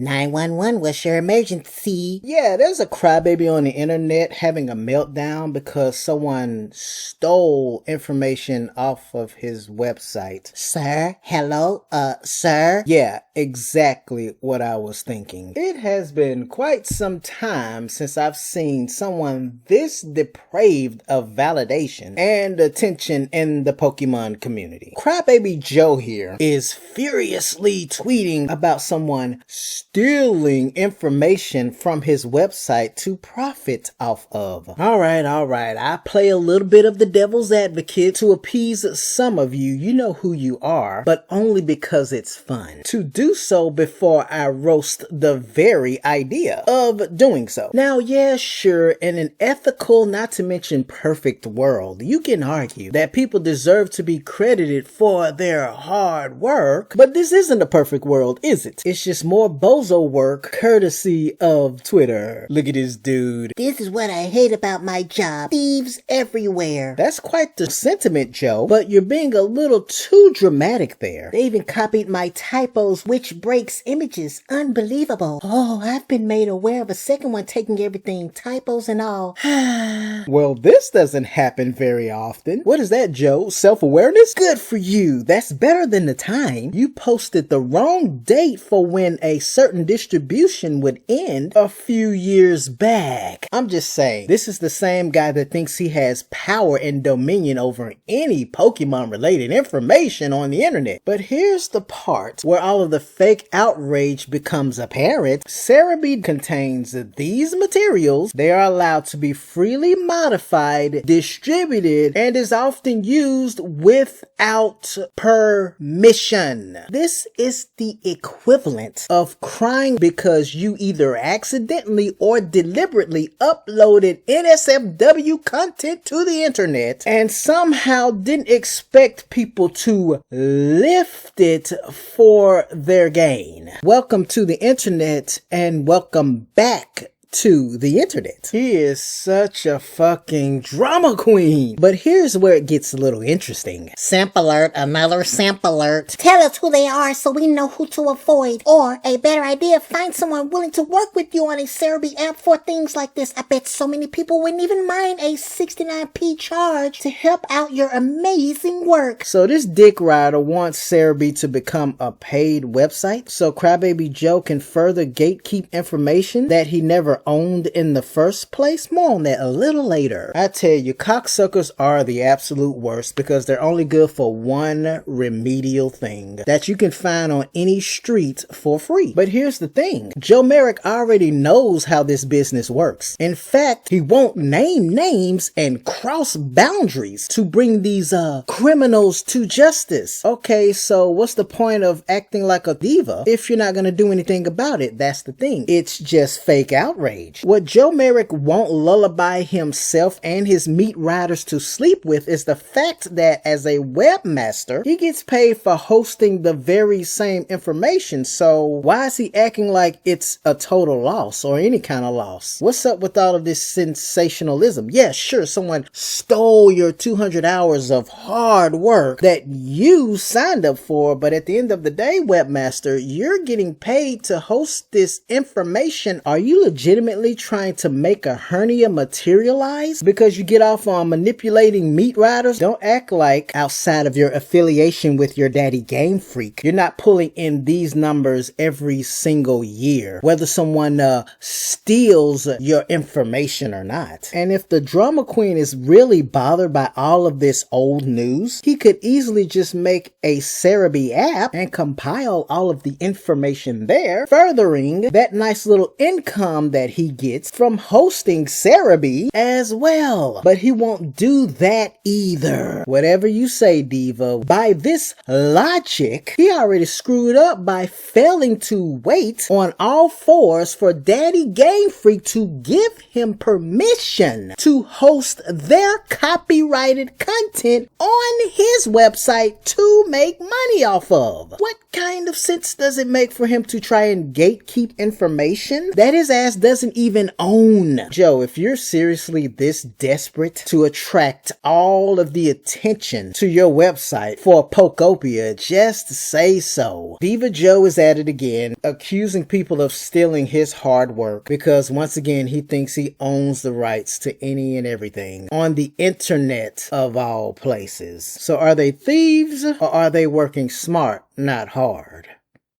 911, what's your emergency? Yeah, there's a crybaby on the internet having a meltdown because someone stole information off of his website. Sir? Hello? Sir? Yeah, exactly what I was thinking. It has been quite some time since I've seen someone this depraved of validation and attention in the Pokemon community. Crybaby Joe here is furiously tweeting about someone stealing information from his website to profit off of. Alright, I play a little bit of the devil's advocate to appease some of you. You know who you are, but only because it's fun to do so before I roast the very idea of doing so. Now, yeah, sure, in an ethical, not to mention perfect world, you can argue that people deserve to be credited for their hard work, but this isn't a perfect world, is it? It's just more bozo work courtesy of Twitter. Look at this dude. This is what I hate about my job. Thieves everywhere. That's quite the sentiment, Joe, but you're being a little too dramatic there. They even copied my typos, which breaks images. Unbelievable. Oh, I've been made aware of a second one taking everything, typos and all. Well, this doesn't happen very often. What is that, Joe? Self-awareness? Good for you. That's better than the time you posted the wrong date for when a certain distribution would end a few years back. I'm just saying, this is the same guy that thinks he has power and dominion over any Pokemon related information on the internet. But here's the part where all of the fake outrage becomes apparent. Cerebi contains these materials. They are allowed to be freely modified, distributed, and is often used without permission. This is the equivalent of crying because you either accidentally or deliberately uploaded NSFW content to the internet and somehow didn't expect people to lift it for their gain. Welcome to the internet and welcome back to the internet. He is such a fucking drama queen. But here's where it gets a little interesting. Samp alert, another samp alert. Tell us who they are so we know who to avoid. Or, a better idea, find someone willing to work with you on a Cerebi app for things like this. I bet so many people wouldn't even mind a 69p charge to help out your amazing work. So this dick rider wants Cerebi to become a paid website so Crybaby Joe can further gatekeep information that he never owned in the first place? More on that a little later. I tell you, cocksuckers are the absolute worst because they're only good for one remedial thing that you can find on any street for free. But here's the thing. Joe Merrick already knows how this business works. In fact, he won't name names and cross boundaries to bring these criminals to justice. Okay, so what's the point of acting like a diva if you're not gonna do anything about it? That's the thing. It's just fake outrage. What Joe Merrick won't lullaby himself and his meat riders to sleep with is the fact that as a webmaster, he gets paid for hosting the very same information. So why is he acting like it's a total loss or any kind of loss? What's up with all of this sensationalism? Yeah, sure, someone stole your 200 hours of hard work that you signed up for, but at the end of the day, webmaster, you're getting paid to host this information. Are you legitimately trying to make a hernia materialize because you get off on manipulating meat riders? Don't act like outside of your affiliation with your daddy Game Freak, you're not pulling in these numbers every single year, whether someone steals your information or not. And if the drama queen is really bothered by all of this old news, he could easily just make a Cerebi app and compile all of the information there, furthering that nice little income that he gets from hosting Cerebi as well. But he won't do that either. Whatever you say, diva. By this logic, he already screwed up by failing to wait on all fours for Daddy Game Freak to give him permission to host their copyrighted content on his website to make money off of. What kind of sense does it make for him to try and gatekeep information that his ass doesn't doesn't even own. Joe, if you're seriously this desperate to attract all of the attention to your website for Pokopia, just say so. Diva Joe is at it again, accusing people of stealing his hard work because once again he thinks he owns the rights to any and everything on the internet of all places. So are they thieves or are they working smart, not hard?